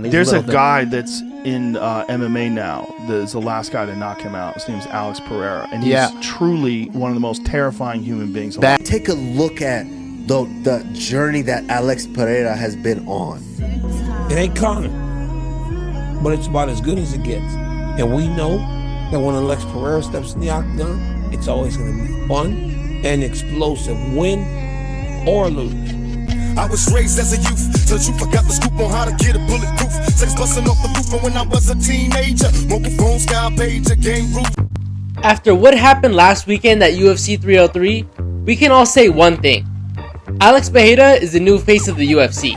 There's a guy that's in MMA now. There's the last guy to knock him out. His name's Alex Pereira, and he's truly one of the most terrifying human beings alive. Take a look at the journey that Alex Pereira has been on. It ain't Conor, but it's about as good as it gets. And we know that when Alex Pereira steps in the octagon, it's always going to be fun and explosive, win or lose. I was raised as a youth, till you forgot the scoop on how to get a bulletproof. Sex busting off the roof, and when I was a teenager, mobile phone, sky pager, game roof. After what happened last weekend at UFC 303, we can all say one thing. Alex Pereira is the new face of the UFC.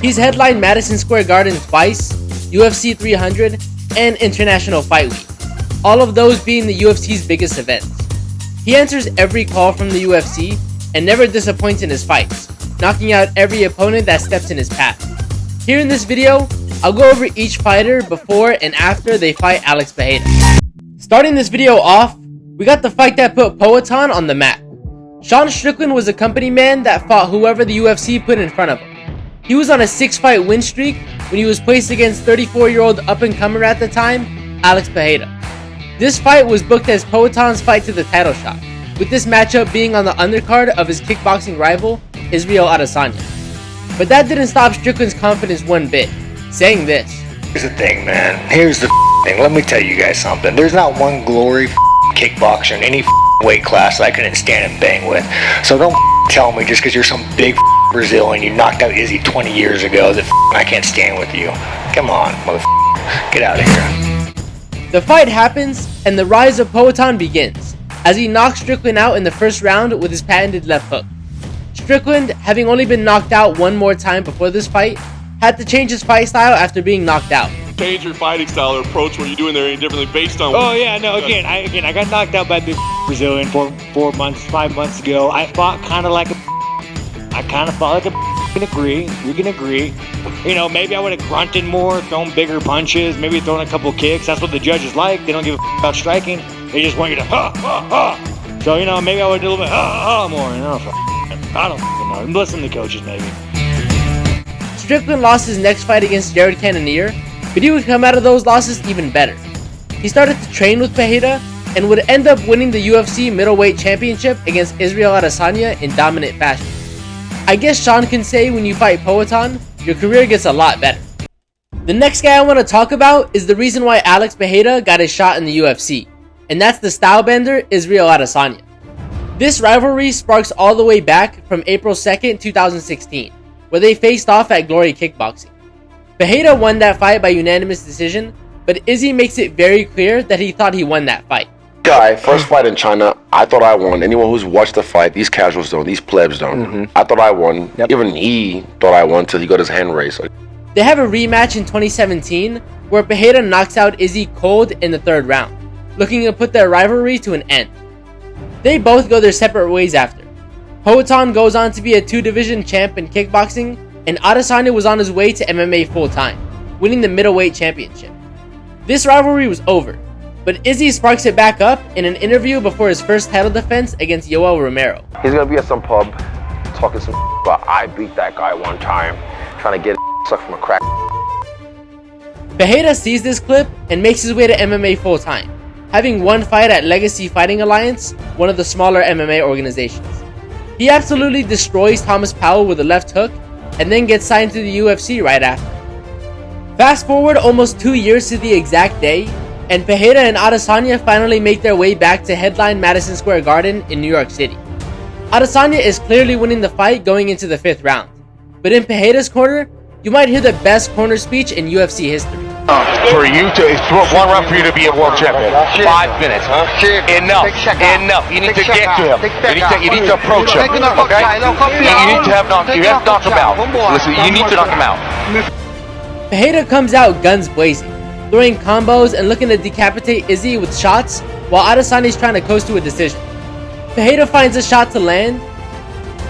He's headlined Madison Square Garden twice, UFC 300, and International Fight Week, all of those being the UFC's biggest events. He answers every call from the UFC and never disappoints in his fights, knocking out every opponent that steps in his path. Here in this video, I'll go over each fighter before and after they fight Alex Pereira. Starting this video off, we got the fight that put Poatan on the map. Sean Strickland was a company man that fought whoever the UFC put in front of him. He was on a 6-fight win streak when he was placed against 34-year-old up-and-comer at the time, Alex Pereira. This fight was booked as Poatan's fight to the title shot, with this matchup being on the undercard of his kickboxing rival, Israel Adesanya. But that didn't stop Strickland's confidence one bit, saying this. Here's the thing, man. Here's the thing. Let me tell you guys something. There's not one glory kickboxer in any weight class that I couldn't stand and bang with. So don't tell me just because you're some big Brazilian, you knocked out Izzy 20 years ago, that I can't stand with you. Come on, motherfucker. Get out of here. The fight happens, and the rise of Poatan begins, as he knocks Strickland out in the first round with his patented left hook. Strickland, having only been knocked out one more time before this fight, had to change his fight style after being knocked out. Change your fighting style or approach what you're doing there any differently based on. Oh yeah, no. Again, I got knocked out by the Brazilian 5 months ago. I fought kind of like a. I kind of fought like a. We can agree. You know, maybe I would have grunted more, thrown bigger punches, maybe thrown a couple kicks. That's what the judges like. They don't give a about striking. They just want you to ha ha ha. So you know, maybe I would do a little bit ha ha more. You know, I don't know. Listen to the coaches, maybe. Strickland lost his next fight against Jared Cannonier, but he would come out of those losses even better. He started to train with Pereira and would end up winning the UFC middleweight championship against Israel Adesanya in dominant fashion. I guess Sean can say when you fight Poatan, your career gets a lot better. The next guy I want to talk about is the reason why Alex Pereira got his shot in the UFC, and that's the stylebender Israel Adesanya. This rivalry sparks all the way back from April 2nd, 2016, where they faced off at Glory Kickboxing. Pereira won that fight by unanimous decision, but Izzy makes it very clear that he thought he won that fight. First fight in China, I thought I won. Anyone who's watched the fight, these casuals don't, these plebs don't. I thought I won. Yep. Even he thought I won till he got his hand raised. They have a rematch in 2017 where Pereira knocks out Izzy cold in the third round, looking to put their rivalry to an end. They both go their separate ways after. Poatan goes on to be a 2-division champ in kickboxing, and Adesanya was on his way to MMA full-time, winning the middleweight championship. This rivalry was over, but Izzy sparks it back up in an interview before his first title defense against Yoel Romero. He's gonna be at some pub talking some about I beat that guy one time, trying to get sucked from a crack. Pereira sees this clip and makes his way to MMA full-time, having one fight at Legacy Fighting Alliance, one of the smaller MMA organizations. He absolutely destroys Thomas Powell with a left hook, and then gets signed to the UFC right after. Fast forward almost 2 years to the exact day, and Pereira and Adesanya finally make their way back to headline Madison Square Garden in New York City. Adesanya is clearly winning the fight going into the 5th round, but in Pereira's corner, you might hear the best corner speech in UFC history. For you to, it's one round for you to be a world champion. 5 minutes. Enough. You need to get to him. You need to approach him. Okay? You need to have knock him out. Listen, you need to knock him out. Pereira comes out guns blazing, throwing combos and looking to decapitate Izzy with shots while Adesanya is trying to coast to a decision. Pereira finds a shot to land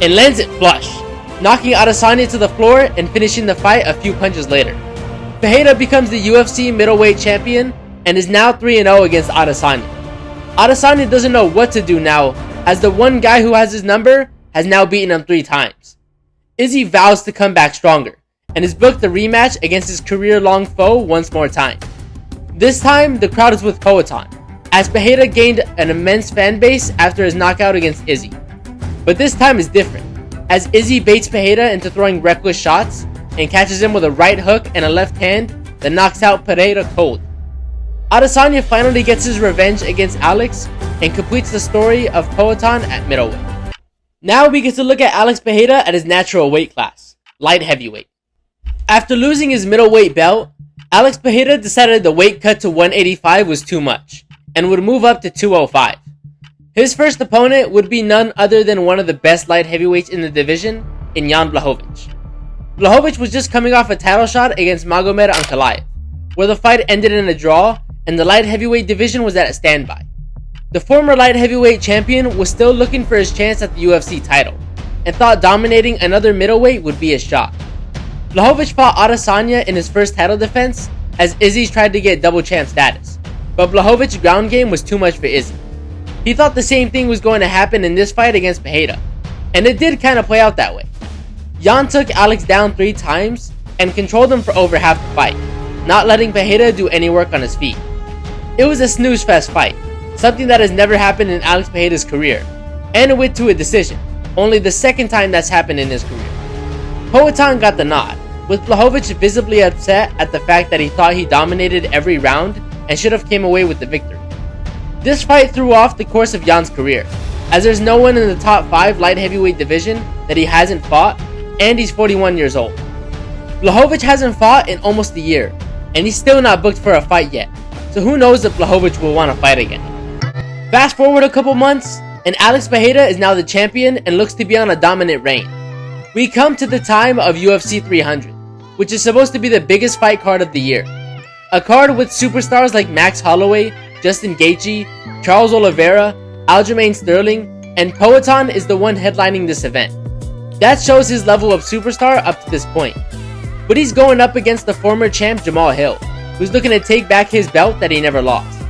and lands it flush, knocking Adesanya to the floor and finishing the fight a few punches later. Pereira becomes the UFC middleweight champion and is now 3-0 against Adesanya. Adesanya doesn't know what to do now, as the one guy who has his number has now beaten him 3 times. Izzy vows to come back stronger, and is booked a rematch against his career-long foe once more time. This time, the crowd is with Poatan, as Pereira gained an immense fan base after his knockout against Izzy. But this time is different, as Izzy baits Pereira into throwing reckless shots and catches him with a right hook and a left hand that knocks out Pereira cold. Adesanya finally gets his revenge against Alex and completes the story of Poatan at middleweight. Now we get to look at Alex Pereira at his natural weight class, light heavyweight. After losing his middleweight belt, Alex Pereira decided the weight cut to 185 was too much and would move up to 205. His first opponent would be none other than one of the best light heavyweights in the division, in Jan Blachowicz. Blachowicz was just coming off a title shot against Magomed Ankalaev, where the fight ended in a draw and the light heavyweight division was at a standby. The former light heavyweight champion was still looking for his chance at the UFC title and thought dominating another middleweight would be a shot. Blachowicz fought Adesanya in his first title defense as Izzy tried to get double champ status, but Blachowicz's ground game was too much for Izzy. He thought the same thing was going to happen in this fight against Pereira, and it did kind of play out that way. Jan took Alex down 3 times and controlled him for over half the fight, not letting Pereira do any work on his feet. It was a snooze fest fight, something that has never happened in Alex Pereira's career, and it went to a decision, only the second time that's happened in his career. Poatan got the nod, with Blachowicz visibly upset at the fact that he thought he dominated every round and should have came away with the victory. This fight threw off the course of Jan's career, as there's no one in the top 5 light heavyweight division that he hasn't fought, and he's 41 years old. Blachowicz hasn't fought in almost a year, and he's still not booked for a fight yet, so who knows if Blachowicz will want to fight again. Fast forward a couple months, and Alex Pereira is now the champion and looks to be on a dominant reign. We come to the time of UFC 300, which is supposed to be the biggest fight card of the year. A card with superstars like Max Holloway, Justin Gaethje, Charles Oliveira, Aljamain Sterling, and Poatan is the one headlining this event. That shows his level of superstar up to this point. But he's going up against the former champ Jamahal Hill, who's looking to take back his belt that he never lost.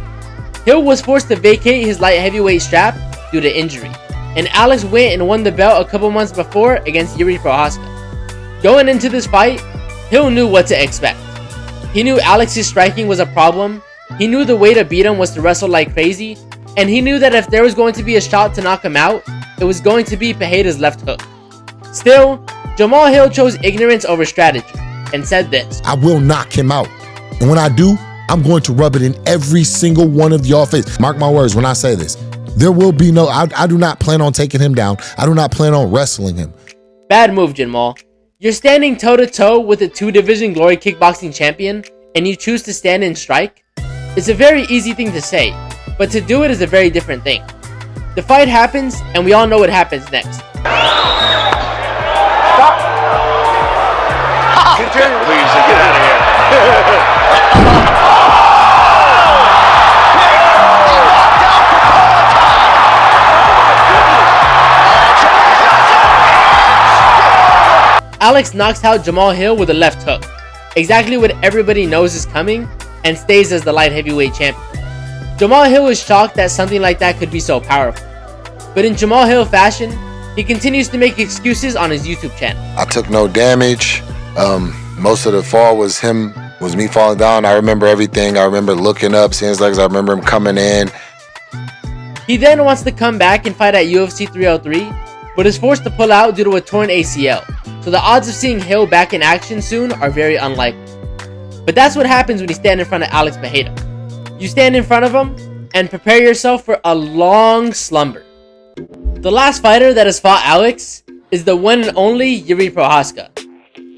Hill was forced to vacate his light heavyweight strap due to injury, and Alex went and won the belt a couple months before against Jiri Prochazka. Going into this fight, Hill knew what to expect. He knew Alex's striking was a problem, he knew the way to beat him was to wrestle like crazy, and he knew that if there was going to be a shot to knock him out, it was going to be Pereira's left hook. Still, Jamahal Hill chose ignorance over strategy, and said this: I will knock him out, and when I do, I'm going to rub it in every single one of y'all face. Mark my words when I say this. There will be no, I do not plan on taking him down. I do not plan on wrestling him. Bad move, Jamal. You're standing toe-to-toe with a 2-division Glory Kickboxing champion, and you choose to stand and strike? It's a very easy thing to say, but to do it is a very different thing. The fight happens, and we all know what happens next. Stop! Continue. Please, get out of here. Alex knocks out Jamahal Hill with a left hook, exactly what everybody knows is coming, and stays as the light heavyweight champion. Jamahal Hill is shocked that something like that could be so powerful, but in Jamahal Hill fashion, he continues to make excuses on his YouTube channel. I took no damage. Most of the fall was me falling down. I remember everything. I remember looking up, seeing his legs. I remember him coming in. He then wants to come back and fight at UFC 303, but is forced to pull out due to a torn ACL, so the odds of seeing Hill back in action soon are very unlikely. But that's what happens when you stand in front of Alex Pereira. You stand in front of him and prepare yourself for a long slumber. The last fighter that has fought Alex is the one and only Jiri Prochazka.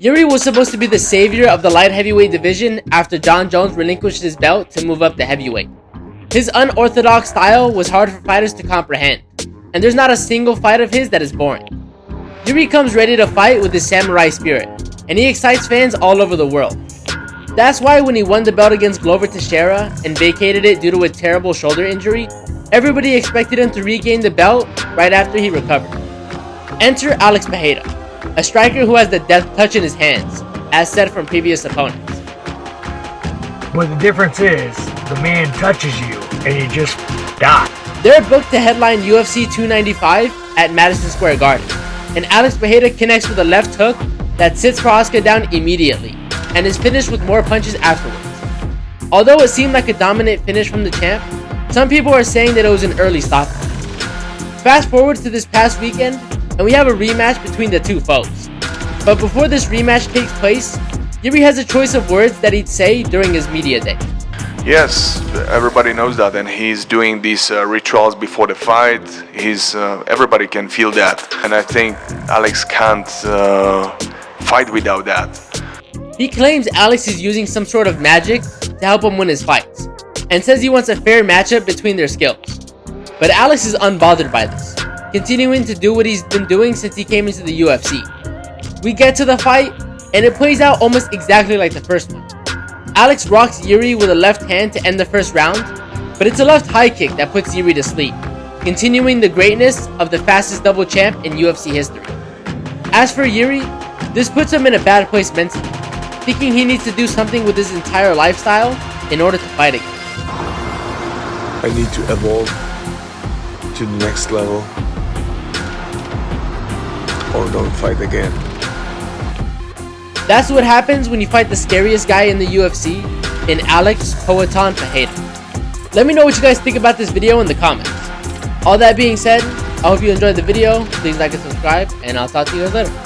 Jiri was supposed to be the savior of the light heavyweight division after John Jones relinquished his belt to move up to heavyweight. His unorthodox style was hard for fighters to comprehend, and there's not a single fight of his that is boring. Jiri comes ready to fight with his samurai spirit, and he excites fans all over the world. That's why when he won the belt against Glover Teixeira and vacated it due to a terrible shoulder injury, everybody expected him to regain the belt right after he recovered. Enter Alex Pereira, a striker who has the death touch in his hands, as said from previous opponents. But the difference is, the man touches you and you just die. They're booked to headline UFC 295 at Madison Square Garden, and Alex Pereira connects with a left hook that sits Prochazka down immediately, and is finished with more punches afterwards. Although it seemed like a dominant finish from the champ, some people are saying that it was an early stoppage. Fast forward to this past weekend, and we have a rematch between the two foes. But before this rematch takes place, Jiri has a choice of words that he'd say during his media day. Yes, everybody knows that, and he's doing these rituals before the fight. Everybody can feel that, and I think Alex can't fight without that. He claims Alex is using some sort of magic to help him win his fights, and says he wants a fair matchup between their skills. But Alex is unbothered by this, continuing to do what he's been doing since he came into the UFC. We get to the fight, and it plays out almost exactly like the first one. Alex rocks Jiri with a left hand to end the first round, but it's a left high kick that puts Jiri to sleep, continuing the greatness of the fastest double champ in UFC history. As for Jiri, this puts him in a bad place mentally, thinking he needs to do something with his entire lifestyle in order to fight again. I need to evolve to the next level, or don't fight again. That's what happens when you fight the scariest guy in the UFC, in Alex Poatan Pereira. Let me know what you guys think about this video in the comments. All that being said, I hope you enjoyed the video. Please like and subscribe, and I'll talk to you guys later.